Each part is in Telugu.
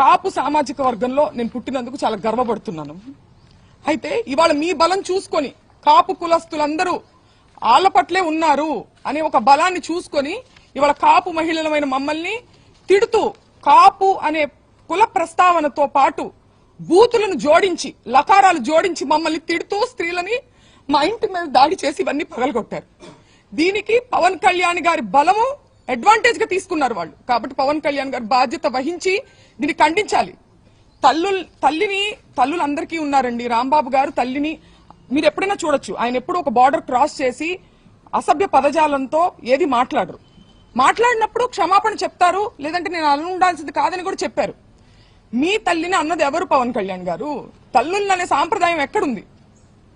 కాపు సామాజిక వర్గంలో నేను పుట్టినందుకు చాలా గర్వపడుతున్నాను. అయితే ఇవాళ మీ బలం చూసుకొని కాపు కులస్తులందరూ ఆళ్ల పట్లే ఉన్నారు అనే ఒక బలాన్ని చూసుకొని ఇవాళ కాపు మహిళలమైన మమ్మల్ని తిడుతూ కాపు అనే కుల ప్రస్తావనతో పాటు బూతులను జోడించి లకారాలు జోడించి మమ్మల్ని తిడుతూ స్త్రీలని మా ఇంటి మీద దాడి చేసి ఇవన్నీ పగలగొట్టారు. దీనికి పవన్ కళ్యాణ్ గారి బలము అడ్వాంటేజ్ గా తీసుకున్నారు వాళ్ళు. కాబట్టి పవన్ కళ్యాణ్ గారు బాధ్యత వహించి దీన్ని ఖండించాలి. తల్లులు అందరికీ ఉన్నారండి. రాంబాబు గారు తల్లిని మీరు ఎప్పుడైనా చూడొచ్చు. ఆయన ఎప్పుడు ఒక బార్డర్ క్రాస్ చేసి అసభ్య పదజాలంతో ఏది మాట్లాడరు. మాట్లాడినప్పుడు క్షమాపణ చెప్తారు, లేదంటే నేను అలా ఉండాల్సింది కాదని కూడా చెప్పారు. మీ తల్లిని అన్నది ఎవరు? పవన్ కళ్యాణ్ గారు. తల్లులనే సాంప్రదాయం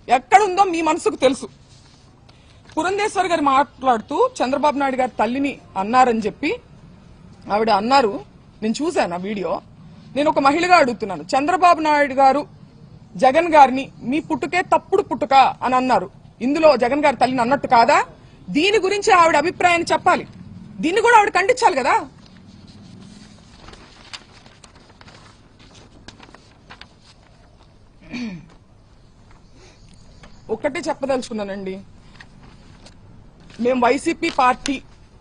ఎక్కడుందో మీ మనసుకు తెలుసు. పురంధేశ్వర్ గారు మాట్లాడుతూ చంద్రబాబు నాయుడు గారు తల్లిని అన్నారని చెప్పి ఆవిడ అన్నారు. నేను చూశాను ఆ వీడియో. నేను ఒక మహిళగా అడుగుతున్నాను, చంద్రబాబు నాయుడు గారు జగన్ గారిని మీ పుట్టుకే తప్పుడు పుట్టుక అని అన్నారు. ఇందులో జగన్ గారి తల్లిని అన్నట్టు కాదా? దీని గురించి ఆవిడ అభిప్రాయాన్ని చెప్పాలి. దీన్ని కూడా ఆవిడ ఖండించాలి కదా. ఒక్కటే చెప్పదలుచుకున్నానండి, మేము వైసీపీ పార్టీ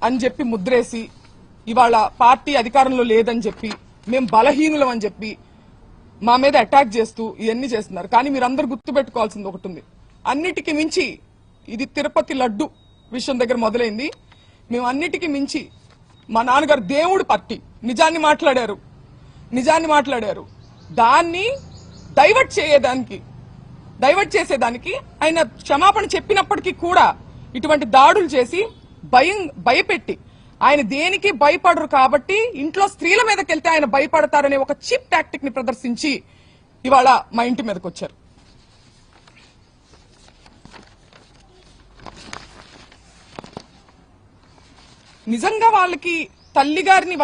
అని చెప్పి ముద్రేసి ఇవాళ పార్టీ అధికారంలో లేదని చెప్పి మేము బలహీనులం అని చెప్పి మా మీద అటాక్ చేస్తూ ఇవన్నీ చేస్తున్నారు. కానీ మీరందరూ గుర్తుపెట్టుకోవాల్సింది ఒకటి ఉంది. అన్నిటికీ మించి ఇది తిరుపతి లడ్డు విషయం దగ్గర మొదలైంది. మేము అన్నిటికీ మించి మా నాన్నగారు దేవుడు పార్టీ నిజాన్ని మాట్లాడారు. దాన్ని డైవర్ట్ చేసేదానికి ఆయన క్షమాపణ చెప్పినప్పటికీ కూడా ఇటువంటి దాడులు చేసి భయపెట్టి ఆయన దేనికి భయపడరు కాబట్టి ఇంట్లో స్త్రీల మీదకి వెళ్తే ఆయన భయపడతారనే ఒక చీప్ టాక్టిక్ ని ప్రదర్శించి ఇవాళ మా ఇంటి మీదకి వచ్చారు. నిజంగా వాళ్ళ తల్లిగారిని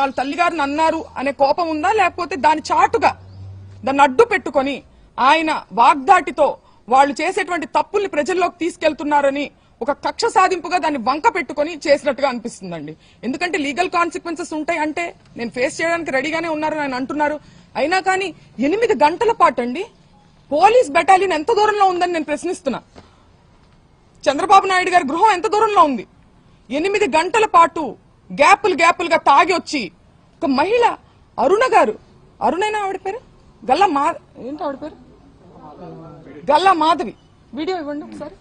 అన్నారు అనే కోపం ఉందా, లేకపోతే దాని చాటుగా దాన్ని అడ్డు పెట్టుకొని ఆయన వాగ్దాటితో వాళ్ళు చేసేటువంటి తప్పుల్ని ప్రజల్లోకి తీసుకెళ్తున్నారని ఒక కక్ష సాధింపుగా దాన్ని వంక పెట్టుకుని చేసినట్టుగా అనిపిస్తుందండి. ఎందుకంటే లీగల్ కాన్సిక్వెన్సెస్ ఉంటాయి అంటే నేను ఫేస్ చేయడానికి రెడీగానే ఉన్నారని ఆయన అంటున్నారు. అయినా కానీ 8 గంటల పాటు అండి పోలీస్ బెటాలియన్ ఎంత దూరంలో ఉందని నేను ప్రశ్నిస్తున్నా. చంద్రబాబు నాయుడు గారి గృహం ఎంత దూరంలో ఉంది? 8 గంటల పాటు గ్యాపులుగా తాగి వచ్చి ఒక మహిళ అరుణైనా ఆవిడ పేరు గల్లా మాధవి వీడియో ఇవ్వండి ఒకసారి.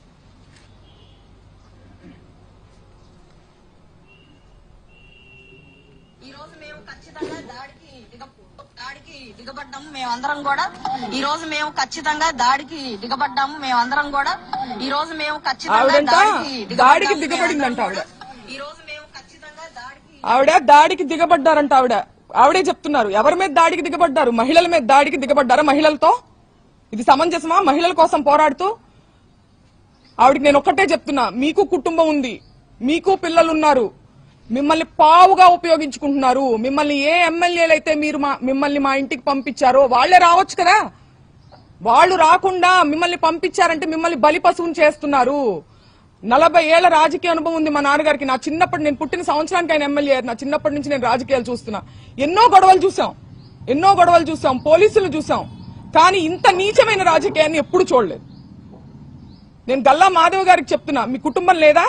ఈ రోజు మేము ఖచ్చితంగా దాడికి దిగబడ్డాము. మేమందరం కూడా ఈ రోజు మేము ఖచ్చితంగా దాడికి దిగబడ్డాము. మేమందరం కూడా ఈ రోజు మేము ఖచ్చితంగా దాడికి దిగబడిందంట ఆవిడ. ఈ రోజు మేము ఖచ్చితంగా దాడికి దిగబడ్డారంట ఆవిడే చెప్తున్నారు. ఎవరి మీద దాడికి దిగబడ్డారు? మహిళల మీద దాడికి దిగబడ్డారా? మహిళలతో ఇది సమంజసమా? మహిళల కోసం పోరాడుతూ ఆవిడకి నేను ఒక్కటే చెప్తున్నా, మీకు కుటుంబం ఉంది, మీకు పిల్లలున్నారు, మిమ్మల్ని పావుగా ఉపయోగించుకుంటున్నారు. మిమ్మల్ని ఏ ఎమ్మెల్యేలు అయితే మిమ్మల్ని మా ఇంటికి పంపించారో వాళ్లే రావచ్చు కదా. వాళ్ళు రాకుండా మిమ్మల్ని పంపించారంటే మిమ్మల్ని బలి పశువుని చేస్తున్నారు. 40 ఏళ్ల రాజకీయ అనుభవం ఉంది మా నాన్నగారికి. నా చిన్నప్పటి నేను పుట్టిన సంవత్సరానికి ఆయన ఎమ్మెల్యే. నా చిన్నప్పటి నుంచి నేను రాజకీయాలు చూస్తున్నా. ఎన్నో గొడవలు చూసాం, పోలీసులు చూసాం. కానీ ఇంత నీచమైన రాజకీయాన్ని ఎప్పుడు చూడలేదు. నేను గల్లా మాధవ్ గారికి చెప్తున్నా, మీ కుటుంబం లేదా?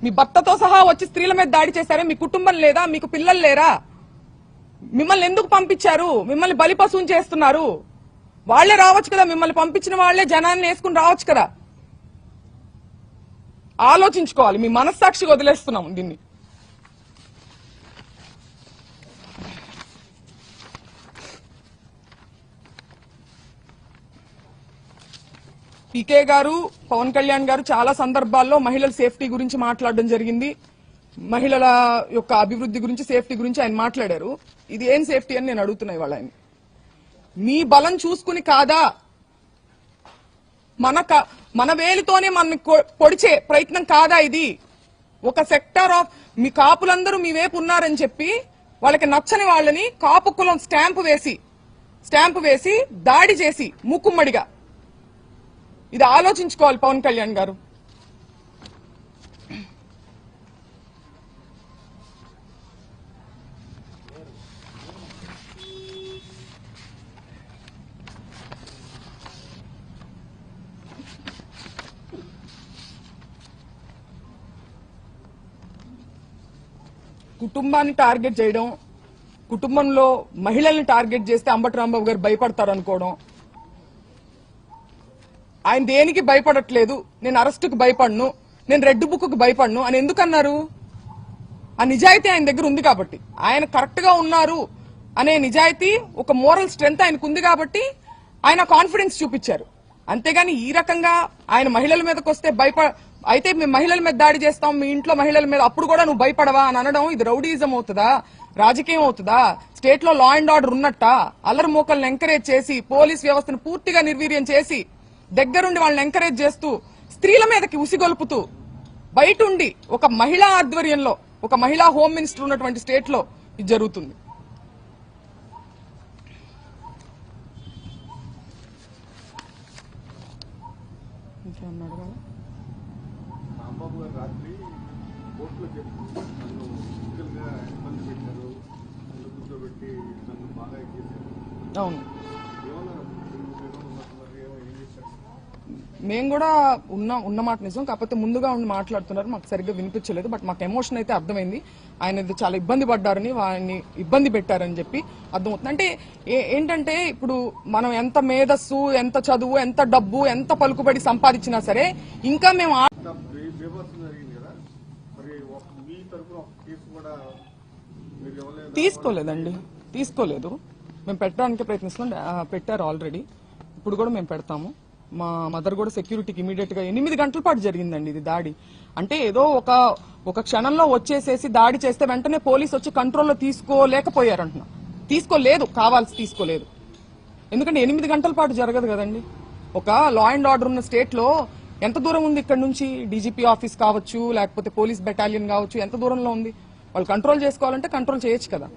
మీ భర్తతో సహా వచ్చి స్త్రీల మీద దాడి చేశారే, మీ కుటుంబం లేదా? మీకు పిల్లలు లేరా? మిమ్మల్ని ఎందుకు పంపించారు? మిమ్మల్ని బలి పశువుని చేస్తున్నారు. వాళ్లే రావచ్చు కదా, మిమ్మల్ని పంపించిన వాళ్లే జనాన్ని వేసుకుని రావచ్చు కదా. ఆలోచించుకోవాలి. మీ మనస్సాక్షికి వదిలేస్తున్నాం దీన్ని. పీకే గారు, పవన్ కళ్యాణ్ గారు చాలా సందర్భాల్లో మహిళల సేఫ్టీ గురించి మాట్లాడడం జరిగింది. మహిళల యొక్క అభివృద్ధి గురించి, సేఫ్టీ గురించి ఆయన మాట్లాడారు. ఇది ఏం సేఫ్టీ అని నేను అడుగుతున్నా ఇవాళ ఆయన. మీ బలం చూసుకుని కాదా, మన వేలితోనే మన పొడిచే ప్రయత్నం కాదా ఇది? ఒక సెక్టర్ ఆఫ్ మీ కాపులందరూ మీ వైపు ఉన్నారని చెప్పి వాళ్ళకి నచ్చని వాళ్ళని కాపు కులం స్టాంపు వేసి దాడి చేసి మూకుమ్మడిగా. ఇది ఆలోచించుకోవాలి పవన్ కళ్యాణ్ గారు. కుటుంబాన్ని టార్గెట్ చేయడం, కుటుంబంలో మహిళల్ని టార్గెట్ చేస్తే అంబటి రాంబాబు గారు భయపడతారు అనుకోవడం, ఆయన దేనికి భయపడట్లేదు, నేను అరెస్టుకు భయపడను, నేను రెడ్ బుక్ కు భయపడను అని ఎందుకన్నారు? ఆ నిజాయితీ ఆయన దగ్గర ఉంది కాబట్టి, ఆయన కరెక్ట్ గా ఉన్నారు అనే నిజాయితీ, ఒక మోరల్ స్ట్రెంగ్త్ ఆయనకు ఉంది కాబట్టి ఆయన కాన్ఫిడెన్స్ చూపించారు. అంతేగాని ఈ రకంగా ఆయన మహిళల మీదకి వస్తే అయితే మేము మహిళల మీద దాడి చేస్తాం, మీ ఇంట్లో మహిళల మీద, అప్పుడు కూడా నువ్వు భయపడవా అని అనడం ఇది రౌడీజం అవుతుందా, రాజకీయం అవుతుందా? స్టేట్ లో లా అండ్ ఆర్డర్ ఉన్నట్ట? అల్లరి మూకల్ని ఎంకరేజ్ చేసి, పోలీస్ వ్యవస్థను పూర్తిగా నిర్వీర్యం చేసి, దగ్గరుండి వాళ్ళని ఎంకరేజ్ చేస్తూ, స్త్రీల మీదకి ఉసిగొల్పుతూ, బయట ఉండి ఒక మహిళా ఆధ్వర్యంలో, ఒక మహిళా హోమ్ మినిస్టర్ ఉన్నటువంటి స్టేట్ లో ఇది జరుగుతుంది. ఇంకేమన్నాడు కదా? రాంబాబు గారు రాత్రి కోర్టులో చెప్పి నన్ను ఫిజికల్గా ఇబ్బంది పెట్టారు, నన్ను కూర్చోబెట్టి నన్ను బాగా ఎక్కేశారు. అవును, ఏమన్నారు? ఏం చేశారు? మేము కూడా ఉన్న మాట నిజం, కాకపోతే ముందుగా ఉండి మాట్లాడుతున్నారు, మాకు సరిగ్గా వినిపించలేదు. బట్ మాకు ఎమోషన్ అయితే అర్థమైంది, ఆయన చాలా ఇబ్బంది పడ్డారని, వారిని ఇబ్బంది పెట్టారని చెప్పి అర్థమవుతుంది. అంటే ఏంటంటే ఇప్పుడు మనం ఎంత మేధస్సు, ఎంత చదువు, ఎంత డబ్బు, ఎంత పలుకుబడి సంపాదించినా సరే ఇంకా మేము బేబస్ జరిగింది కదా, మరి మీ తరఫున ఒక కేసు కూడా మీరు ఇవ్వలేదు? తీసుకోలేదండి, తీసుకోలేదు. మేము పెట్టడానికి ప్రయత్నిస్తున్నాం, పెట్టారు ఆల్రెడీ, ఇప్పుడు కూడా మేము పెడతాము. మా మదర్ కూడా సెక్యూరిటీకి ఇమీడియట్ గా 8 గంటల పాటు జరిగిందండి ఇది దాడి. అంటే ఏదో ఒక క్షణంలో వచ్చేసేసి దాడి చేస్తే వెంటనే పోలీసు వచ్చి కంట్రోల్లో తీసుకోలేకపోయారంటున్నా, తీసుకోలేదు, కావాల్సి తీసుకోలేదు. ఎందుకంటే 8 గంటల పాటు జరగదు కదండి. ఒక లా అండ్ ఆర్డర్ ఉన్న స్టేట్ లో ఎంత దూరం ఉంది ఇక్కడ నుంచి? డీజీపీ ఆఫీస్ కావచ్చు, లేకపోతే పోలీస్ బెటాలియన్ కావచ్చు, ఎంత దూరంలో ఉంది? వాళ్ళు కంట్రోల్ చేసుకోవాలంటే కంట్రోల్ చేయొచ్చు కదా.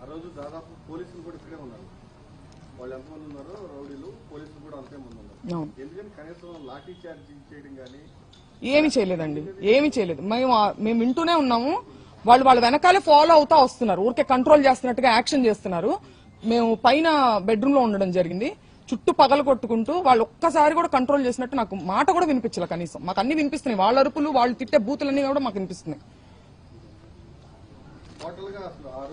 ఆ రోజు దాదాపు పోలీసులు కూడా ఇక్కడే ఉన్నారు, వాళ్ళు ఎంతమంది ఉన్నారో రౌడీలు, పోలీసులు కూడా అంతే మంది ఉన్నారు. ఎందుకని కనీసం లాఠీ చార్జ్ చేయడం కానీ ఏమి చేయలేదండి, ఏమి చేయలేదు. మేము వింటూనే ఉన్నాము, వాళ్ళు వాళ్ళ వెనకాలే ఫాలో అవుతా వస్తున్నారు, ఊరికే కంట్రోల్ చేస్తున్నట్టుగా యాక్షన్ చేస్తున్నారు. మేము పైన బెడ్రూమ్ లో ఉండడం జరిగింది, చుట్టూ పగలు కొట్టుకుంటూ వాళ్ళు ఒక్కసారి కూడా కంట్రోల్ చేసినట్టు నాకు మాట కూడా వినిపించలే. కనీసం మాకు అన్ని వినిపిస్తున్నాయి, వాళ్ళ అరుపులు, వాళ్ళు తిట్టే బూతులన్నీ కూడా మాకు వినిపిస్తున్నాయి. టోటల్ గా అసలు ఆ రోజు